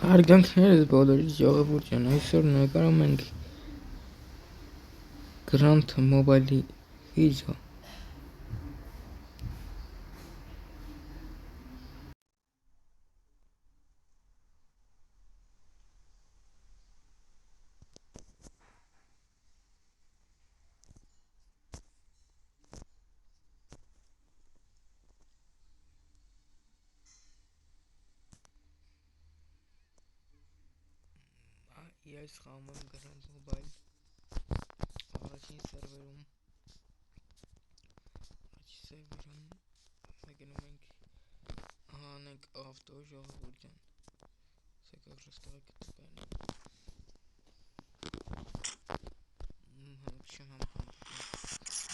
Արգանքներս բոլորից ժողովուրդ ջան, այսօր նկարում ենք Grand Mobile-ի վիդեո։ Ես խաղում եմ Grand Mobile առաջին սերվերում մեկնում ենք հանենք ավտո ժողովուրդ ջան, սակավ ռստաղը կտպեն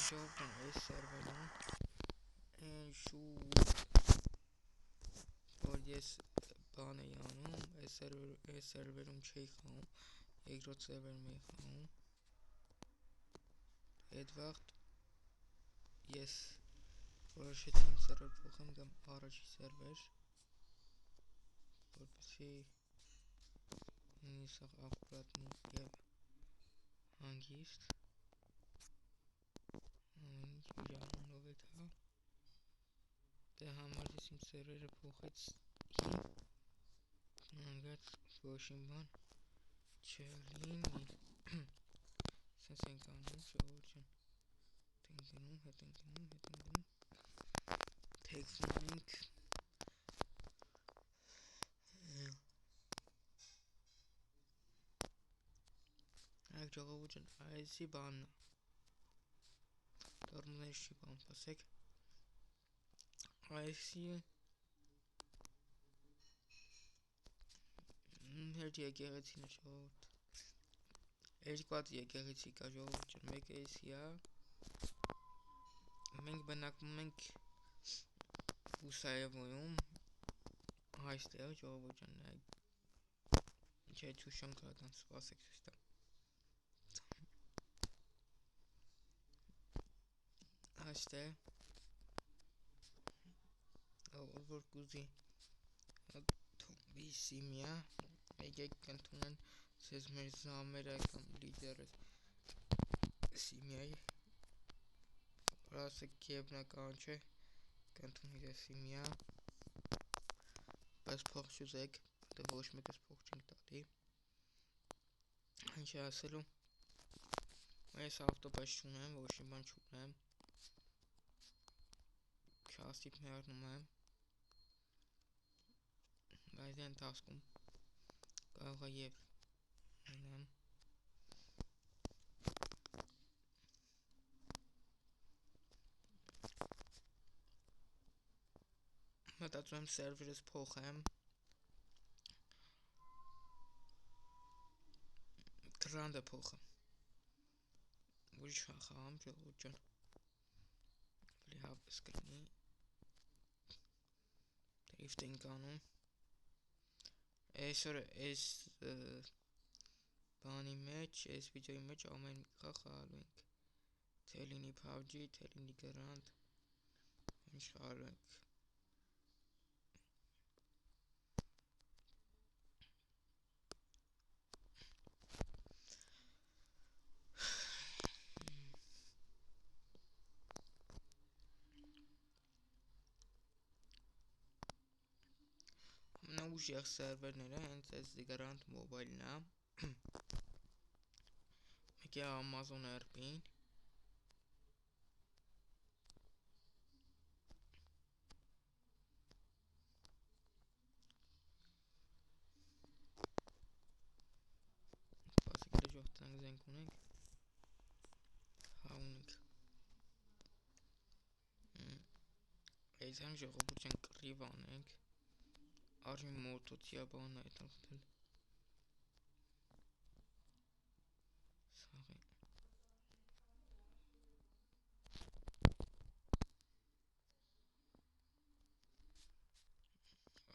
ժողովուրդ ջան, այս սերվերում են շուտ որ ես բան էի անում, այս սերվերում չէի խաղում, երկրորդ սերվերում էի խաղում, այդ վաղտ ես որոշեցի իմ սերվեր փոխեմ կամ առաջի սերվեր, որպեսզի ինձ ակուրատնի և հանգիստ իրականով է թա դե համար ես իմ սերվերը փոխեցի նանգած ոչինչ բան չլինի սենց ենք անում ժողովուրդ ջան հետ ենք գնում թեքստում ենք այք ժողովուրդ ջան այսի բանն է տորմուզների չի բան պասեք այսի հերջի եկեղեցին է ժողովուրդ երկու հատ եկեղեցի կա ժողովուրդ ջան մեկը էսի է մենք բնակվում ենք Բուսաևոյում այստեղ ժողովուրդ ջան չէ ցույց կրական սպասեք ցույց տամ այստեղ որ կուզի թոմբի սիմիա եկեք կընդունեն ձեզ մեր զամերը կամ լիդերը սիմիայի որ ասեք կիևնական չէ կընդունեք այս սիմիա բայց փող չուզեք դե ոչ մեկս փող չենք տալի ինչ ասելու ես ավտոբաց չունեմ ոչինչ բան չունեմ չաստիպ մեռնում եմ բայց դե ընթացքում կարող է և մնամ մտածում եմ սերվերս փոխեմ Grand-ը փոխեմ ուրիշ խաղամ ժողովուրդ ջան ավելի հավես կլինի դրիֆտ ենք անում այսօր այս բանի մեջ այս վիդեոյի մեջ ամեն մի խաղ խաղալու ենք թե լինի PUBG թե լինի Grand ինչ խաղալու ենք ուժեղ սերվերները հենց այս Grand Mobile-ն է մեկի Amazon RP-ին պասիկ լեժող տնանք զենք ունենք հա ունենք այսան ժողովուրդ չեն կռիվ անենք արժի մոտոցիա բանն այդ աղթել սաղի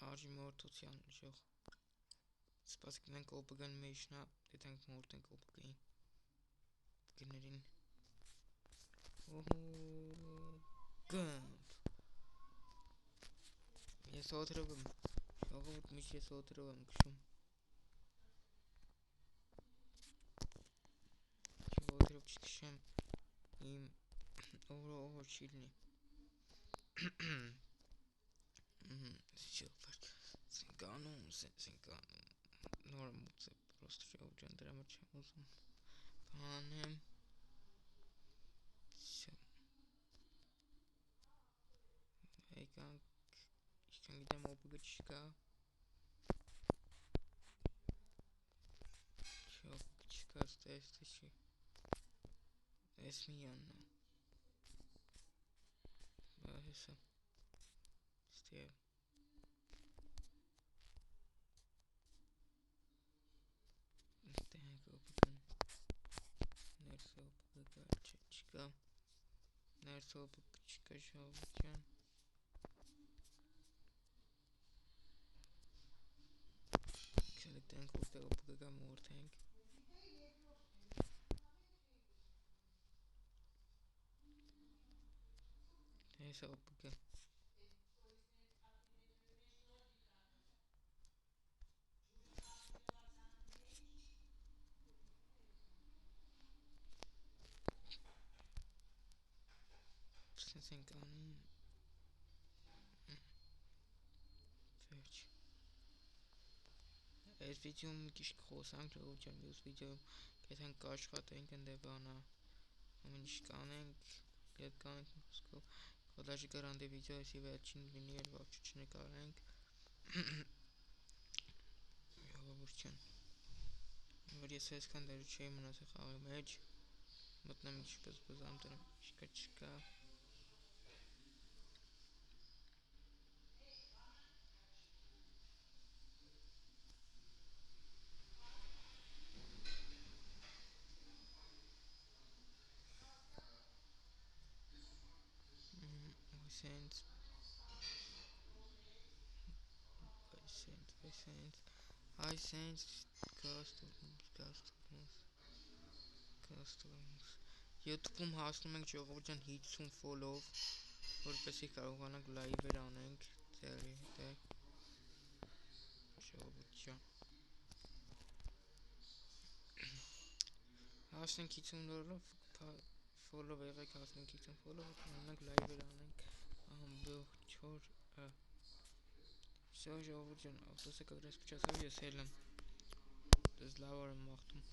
արժի մոտոցիան ժող սպասիկ մենք օպգան մեջնա դետանք մորտենք օպգային գներին գմպ ես օտրով եմ ժողովուրդ միշտ ես օտրով եմ քշում ոտերով չտշեմ իմ օրը չի լինի Սենկանում նոր մուծ է պրոստ ժողով ջան դրա մր չեմ ուզում բանեմ եկանք իշքան գիտեմ օպգը չկա չկա ստեստ չի ես միաննա բա հեսա ստիև տենք օպգն ներս օպգը չկա ներս օպգ չկա ժողով ջան Thank you for more thank Yes, okay. Այս վիդեոում մի քիչ խոսանք ժողովուրդ ջան, մյուս վիդեոում կհետենք կաշխատենք ընդեբանա ամեն ինչ կանենք, հետ կանենք խոսքով, կոդաժի գարանտի վիդեո էսի վերջին լինի էլ ոչ չնկարենք ժողովուրդ ջան, որ ես այսքան դեռ չէի մնացել խաղի մեջ, մտնեմ ինչ բզբզամ տնեմ, չկա Sense YouTube-ում հասնում ենք ժողովուրդ ջան 50 follow որպեսզի կարողանանք լայվեր անենք ձերի հետ ժողովուրդ ջան հասնենք 50 follow եղեք հասնենք 50 follow կարողանանք լայվեր անենք ամբողջ օրը Все, ժողովուրդ ջան, ավտոսը կգրես փչացավ ես էլ եմ Դες լավ եմ մաղթում